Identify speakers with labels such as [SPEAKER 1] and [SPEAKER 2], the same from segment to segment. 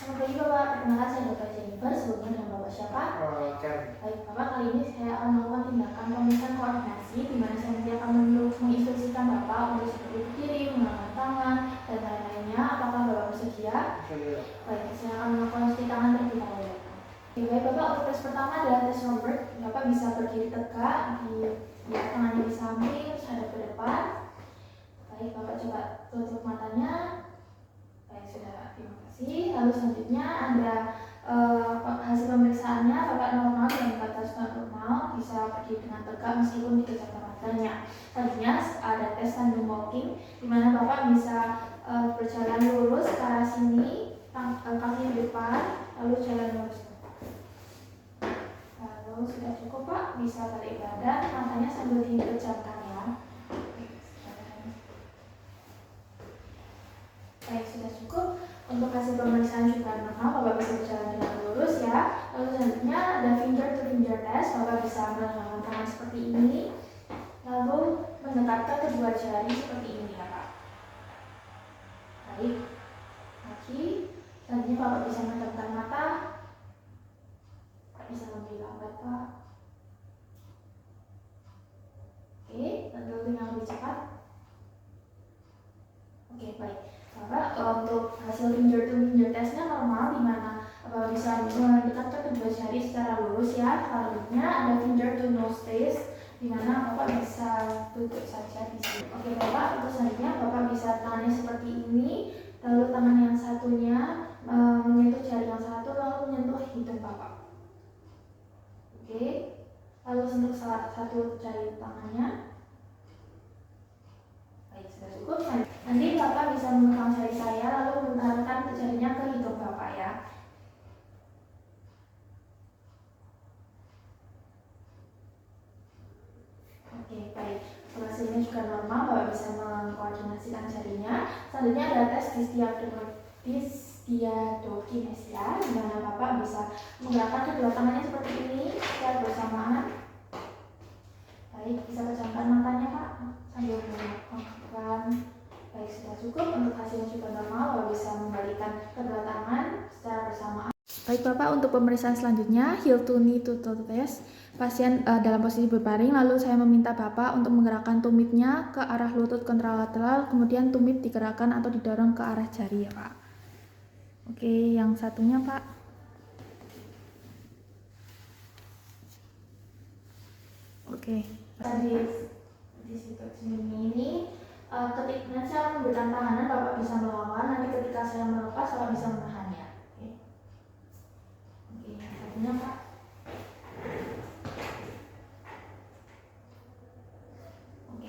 [SPEAKER 1] Selamat pagi Bapak, perkenalkan saya Dr. Jennifer, sebelumnya dengan Bapak siapa? Baik Bapak, kali ini saya akan melakukan tindakan pemeriksaan koordinasi di mana saya nanti akan menginstruksikan Bapak untuk seperti berdiri, menggunakan tangan, dan lain-lainnya. Apakah Bapak bersedia? Baik, saya akan melakukan cuci tangan terlebih dahulu. Baik Bapak, untuk tes pertama adalah tes Romberg. Bapak bisa berdiri tegak, tangannya di samping, terus hadap ke depan. Baik, Bapak coba tutup matanya. Baik, sudah, terima kasih. Lalu selanjutnya ada hasil pemeriksaannya. Bapak normal dan batas normal, bisa berdiri dengan tegak meskipun tidak jatuh matanya. Selanjutnya ada tes tandem walking, di mana Bapak bisa berjalan lurus ke arah sini, kaki di depan, lalu jalan lurus. Lalu sudah cukup Pak, bisa balik badan, matanya sambil dipejamkan ya. Baik, sudah cukup. Untuk hasil pemeriksaan juga normal, Bapak bisa berjalan dengan lurus ya. Lalu selanjutnya ada finger to finger test. Bapak bisa menggunakan tangan seperti ini, lalu mendekatkan kedua jari seperti ini ya Pak. Baik, lagi. Selanjutnya Bapak bisa memejamkan mata. Bisa lebih lambat Pak. Oke, lalu dengan lebih cepat. Oke, baik. Bapak, untuk hasil finger to finger testnya normal, di mana Bapak bisa mendekatkan kedua jari secara lurus ya. Selanjutnya ada finger to nose test, di mana Bapak bisa duduk saja di sini. Oke Bapak, untuk selanjutnya Bapak bisa tangannya seperti ini, lalu tangan yang satunya menyentuh jari yang satu, lalu menyentuh hidung Bapak. Oke, lalu untuk satu jari tangannya. Baik, sudah cukup. Nanti Bapak bisa memegang jari saya lalu mengarahkan jarinya ke hidung Bapak ya. Oke, baik. Hasilnya juga normal, Bapak bisa mengkoordinasikan jarinya. Selanjutnya ada tes dysdiadokinesia, di mana Bapak bisa menggerakkan kedua tangannya seperti ini secara bersamaan. Baik, bisa pejamkan matanya Pak sambil melakukan. Baik, sudah cukup. Untuk hasilnya juga normal, Bapak bisa membalikkan kedua tangan secara bersamaan. Baik Bapak, untuk pemeriksaan selanjutnya heel to knee to toe test. Pasien dalam posisi berbaring, lalu saya meminta Bapak untuk menggerakkan tumitnya ke arah lutut kontralateral, kemudian tumit digerakkan atau didorong ke arah jari ya Pak. Oke, yang satunya Pak. Oke, tadi di situ sini ini ketika saya memberikan tahanan, Bapak bisa melawan. Nanti ketika saya melepas, Bapak bisa menahannya. Oke, satunya Pak. Oke.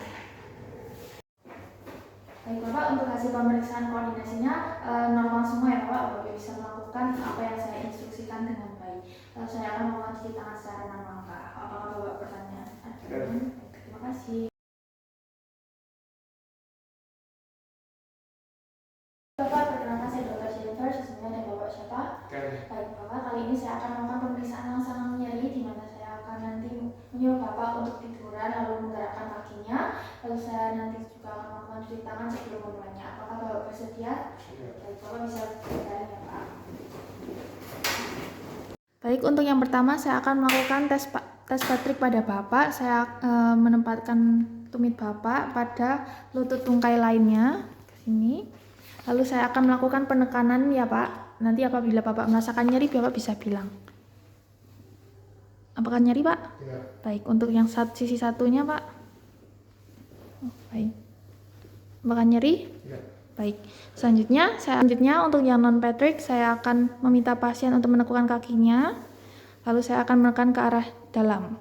[SPEAKER 1] Baik Bapak, untuk hasil pemeriksaan koordinasinya normal semua ya Bapak. Bapak bisa melakukan apa yang saya instruksikan dengan baik. Saya akan melakukan cuci tangan secara normal Pak. Apakah Bapak pertanyaan? Terima kasih. Bapak, perkenalkan saya Dr. Jennifer, sesungguhnya dan Bapak siapa? Baik Bapak, kali ini saya akan melakukan pemeriksaan yang sangat nyeri, di mana saya akan nanti menyuruh Bapak untuk tiduran lalu menggerakkan kakinya, lalu saya nanti juga akan melakukan cuci tangan sebelum memulainya. Apakah Bapak bersedia? Baik, Bapak bisa berjalan ya Pak. Baik, untuk yang pertama saya akan melakukan tes Patrick pada Bapak. Saya menempatkan tumit Bapak pada lutut tungkai lainnya ke sini. Lalu saya akan melakukan penekanan ya Pak. Nanti apabila Bapak merasakan nyeri, Bapak bisa bilang. Apakah nyeri Pak? Ya. Baik, untuk yang sisi satunya Pak. Baik. Apakah nyeri? Ya. Baik. Selanjutnya untuk yang non Patrick, saya akan meminta pasien untuk menekukkan kakinya. Lalu saya akan menekan ke arah dalam.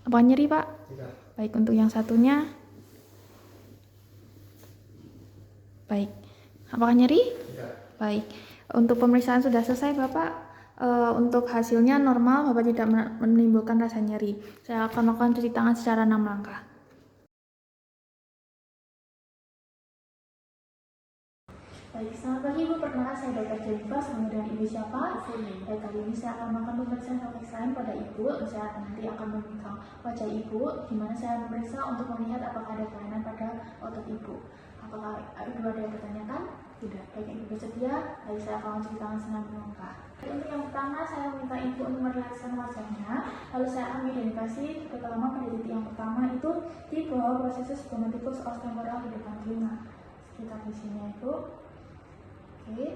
[SPEAKER 1] Apakah nyeri Pak? Ya. Baik, untuk yang satunya. Baik. Apakah nyeri? Ya. Baik. Untuk pemeriksaan sudah selesai Bapak. Untuk hasilnya normal, Bapak tidak menimbulkan rasa nyeri. Saya akan melakukan cuci tangan secara 6 langkah. Baik, selamat pagi Ibu. Perkenalkan saya Dr. Jennifer, kemudian Ibu siapa? Baik, kali ini saya akan melakukan pemeriksaan pada Ibu. Saya nanti akan memegang wajah Ibu, di mana saya memeriksa untuk melihat apakah ada kelainan pada otot Ibu. Apakah Ibu ada yang bertanyakan? Tidak. Baik, Ibu bersedia? Baik, saya akan menceritakan senam langkah. Untuk yang pertama, saya meminta Ibu untuk merelakskan wajahnya. Lalu saya akan mengidentifikasi berapa lama pada titik yang pertama itu di bawah prosesus gonadicus temporal di depan telinga. Sekitar di sini, Ibu. Oke.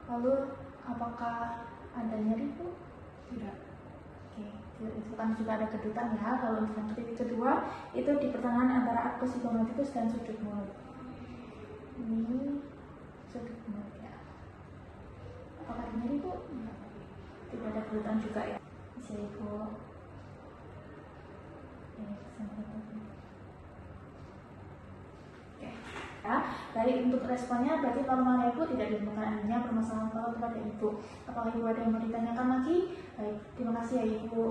[SPEAKER 1] Lalu apakah ada nyeri, Bu? Tidak. Oke. Itu kan juga ada kedutan ya. Kalau untuk titik kedua itu di pertengahan antara arcus gonadicus dan sudut mulut. Ini sudut mulut ya. Apakah ada nyeri, Bu? Tidak ada kedutan juga ya. Bisa, Ibu. Oke. Ya, dari untuk responnya berarti normal ya, Ibu, tidak ditemukan adanya permasalahan kalau kepada Ibu. Apakah Ibu ada yang mau ditanyakan lagi? Baik, terima kasih ya, Ibu.